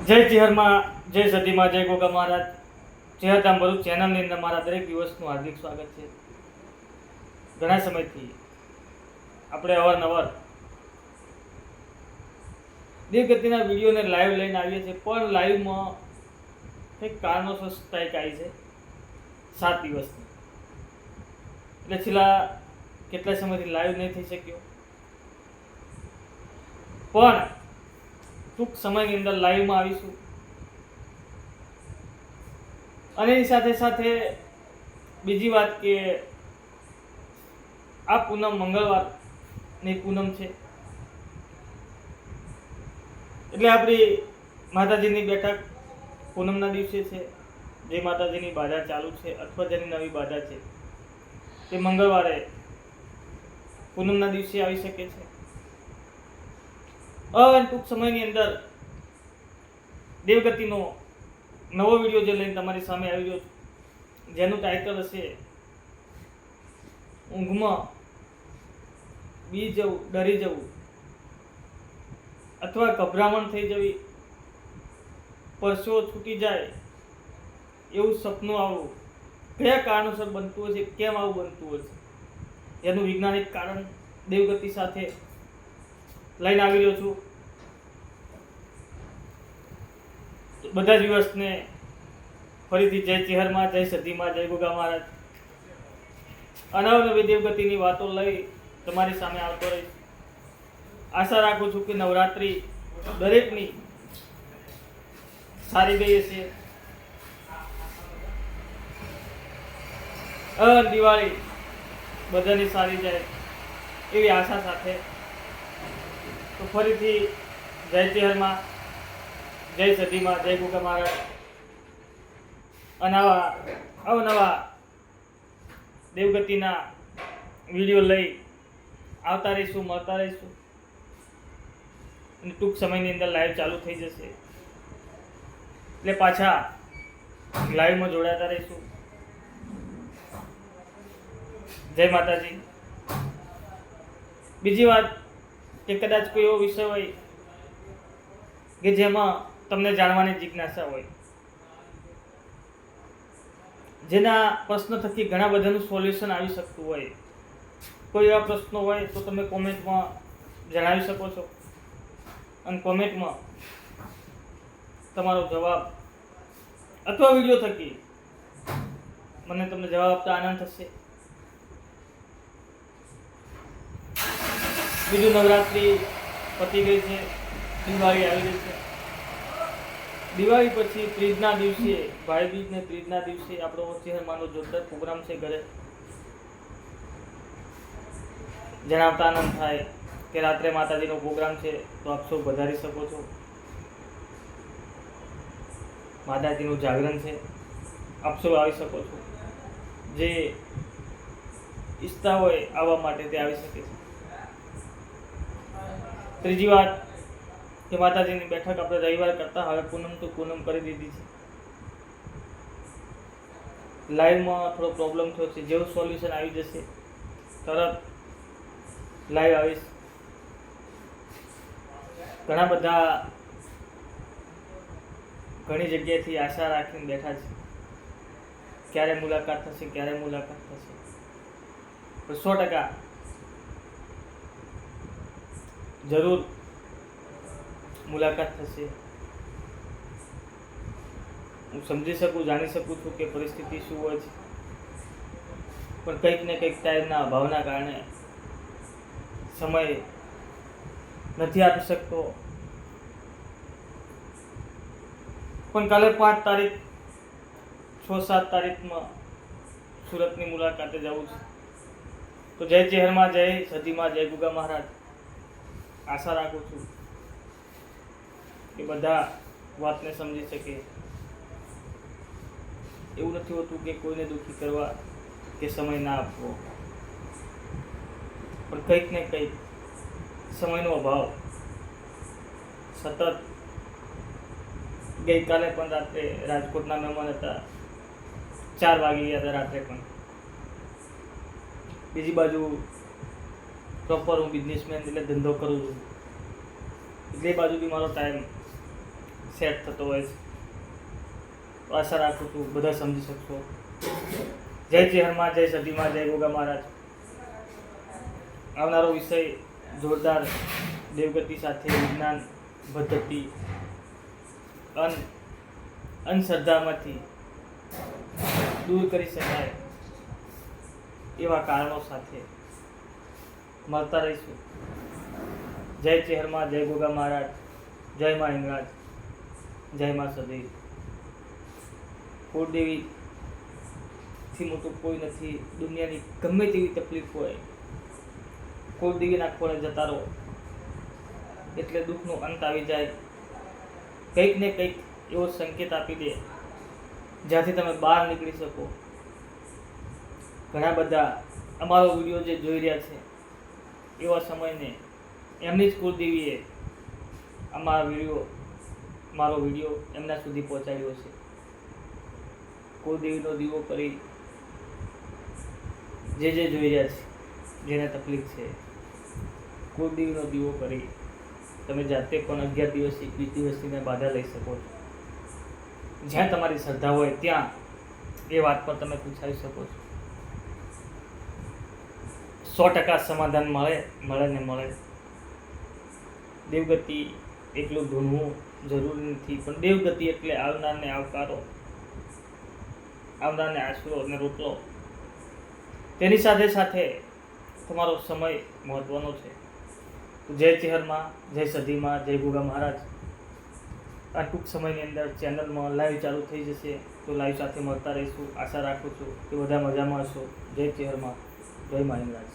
જય ચેહરમાં, જય સદીમાં, જય ગોગા મહારાજ. ચેહરધામ ભરૂચ ચેનલની અંદર મારા દરેક દિવસનું હાર્દિક સ્વાગત છે. ઘણા સમયથી આપણે અવારનવાર દેવગતિના વિડીયોને લાઈવ લઈને આવીએ છીએ, પણ લાઈવમાં કંઈક કારણોસર સ્ટ્રાઇક આવી છે 7 દિવસની. એટલે છેલ્લા કેટલા સમયથી લાઈવ નહીં થઈ શક્યો, પણ ટૂંક સમયની અંદર લાઈવમાં આવીશું. અને એની સાથે સાથે બીજી વાત કે આ પૂનમ મંગળવારની પૂનમ છે, એટલે આપણી માતાજીની બેઠક પૂનમના દિવસે છે. જે માતાજીની બાધા ચાલુ છે અથવા જેની નવી બાધા છે તે મંગળવારે પૂનમના દિવસે આવી શકે છે. ટૂંક સમયની અંદર દેવગતિનો નવો વિડીયો જે લઈને તમારી સામે આવી રહ્યો છું, જેનું ટાઇટલ હશે ઊંઘમાં બી જવું, ડરી જવું અથવા ગભરામણ થઈ જવી, પરસેવો છૂટી જાય એવું સપનું આવવું, કયા કારણોસર બનતું હશે, કેમ આવું બનતું હશે, એનું વૈજ્ઞાનિક કારણ દેવગતિ સાથે લઈને આવી રહ્યો છું. બધા દિવસને ફરીથી જય ચેહરમાં, જય સદીમાં, જય ગોગા મહારાજ. અનવનવી દેવગતિની વાતો લઈ તમારી સામે આવતો રહીશ. આશા રાખું છું કે નવરાત્રિ દરેકની સારી ગઈ હશે. દિવાળી બધાની સારી જાય એવી આશા સાથે તો ફરીથી જય ચેહરમાં, જય સદીમાં, જય ગોગા મહારાજ. અવનવા દેવગતિના વિડીયો લઈ આવતા રહીશું, મળતા રહીશું. અને ટૂંક સમયની અંદર લાઈવ ચાલુ થઈ જશે, એટલે પાછા લાઈવમાં જોડાતા રહીશું. જય માતાજી. બીજી વાત કે કદાચ કોઈ એવો વિષય હોય કે જેમાં તમને જાણવાની જિજ્ઞાસા હોય, જેના પ્રશ્ન થકી ઘણા બધાનું સોલ્યુશન આવી શકતું હોય, કોઈ એવા પ્રશ્નો હોય તો તમે કોમેન્ટમાં જણાવી શકો છો, અને કોમેન્ટમાં તમારો જવાબ અથવા વિડીયો થકી મને તમને જવાબ આપતા આનંદ થશે. બીજું, નવરાત્રિ પતી ગઈ છે, દિવાળી આવી ગઈ છે. દિવાળી પછી ત્રીજના દિવસે, ભાઈ બીજ ને ત્રીજના દિવસે આપણો ચેહરમાંનો જોરદાર પ્રોગ્રામ છે. ઘરે જણાવતા આનંદ થાય કે રાત્રે માતાજીનો પ્રોગ્રામ છે, તો આપ સૌ વધારી શકો છો. માતાજીનું જાગરણ છે, આપ સૌ આવી શકો છો. જે ઈચ્છતા હોય આવવા માટે તે આવી શકે છે. ત્રીજી વાત કે માતાજીની બેઠક આપણે રવિવાર કરતા હવે પૂનમ તો પૂનમ કરી દીધી છે. લાઈવમાં થોડો પ્રોબ્લેમ થયો છે, જેવું સોલ્યુશન આવી જશે તરત લાઈવ આવીશ. ઘણા બધા ઘણી જગ્યાએથી આશા રાખીને બેઠા છે, ક્યારે મુલાકાત થશે, ક્યારે મુલાકાત થશે. પણ 100% જરૂર મુલાકાત થશે. હું સમજી શકું, જાણી શકું છું કે પરિસ્થિતિ શું હોય છે, પણ કંઈક ને કંઈક ટાઈમના અભાવના કારણે સમય નથી આપી શકતો. પણ કાલે 5 તારીખ, 6-7 તારીખમાં સુરતની મુલાકાતે જવું છે. તો જય ચેહરમાં, જય સદીમાં, જય ગોગા મહારાજ. આશા રાખું છું કે બધા વાતને સમજી શકે. એવું નથી હોતું કે કોઈને દુઃખી કરવા કે સમય ના આપવો, પણ કંઈક ને કંઈક સમયનો અભાવ સતત. ગઈકાલે પણ રાત્રે રાજકોટના મહેમાન હતા, 4 વાગી ગયા હતા રાત્રે પણ. બીજી બાજુ પ્રોપર હું બિઝનેસમેન એટલે ધંધો કરું છું, એટલે એ બાજુથી મારો ટાઈમ સેટ થતો હોય છે. તો આશા રાખું છું બધા સમજી શકશો. જય ચેહરમાં, જય સદીમાં, જય ગોગા મહારાજ. આવનારો વિષય જોરદાર દેવગતિ સાથે વિજ્ઞાન પદ્ધતિ અંધશ્રદ્ધામાંથી દૂર કરી શકાય એવા કારણો સાથે મળતા રહીશું. જય ચેહરમાં, જય ગોગા મહારાજ, જય મા હિંગળાજ, જય મા સદૈવ. કુળદેવીથી મોટું કોઈ નથી. દુનિયાની ગમે તેવી તકલીફ હોય, કુળદેવીના ખોળે જતા રહો એટલે દુઃખનો અંત આવી જાય. કંઈક ને કંઈક એવો સંકેત આપી દે જ્યાંથી તમે બહાર નીકળી શકો. ઘણા બધા અમારો વિડીયો જે જોઈ રહ્યા છે એવા સમયને એમની જ કુળદેવીએ મારો વિડીયો એમના સુધી પહોંચાડ્યો છે. કુળદેવીનો દીવો કરી જે જોઈ રહ્યા છે, જેને તકલીફ છે, કુળદેવીનો દીવો કરી તમે જાતે પણ 11 દિવસથી 20 દિવસની બાધા લઈ શકો છો. જ્યાં તમારી શ્રદ્ધા હોય ત્યાં એ વાત પર તમે પૂછાવી શકો છો. 100% સમાધાન મળે. દેવગતિ એટલું ધૂણવું જરૂરી નથી, પણ દેવગતિ એટલે આવનારને આવકારો, આવનારને આશરો અને રોટલો. તેની સાથે સાથે તમારો સમય મહત્વનો છે. જય ચેહરમાં, જય સદીમાં, જય ગોગા મહારાજ. આ ટૂંક સમયની અંદર ચેનલમાં લાઈવ ચાલુ થઈ જશે, તો લાઈવ સાથે મળતા રહીશું. આશા રાખું છું કે બધા મજામાં હશો. જય ચેહરમાં, જય મા હિંગળાજ.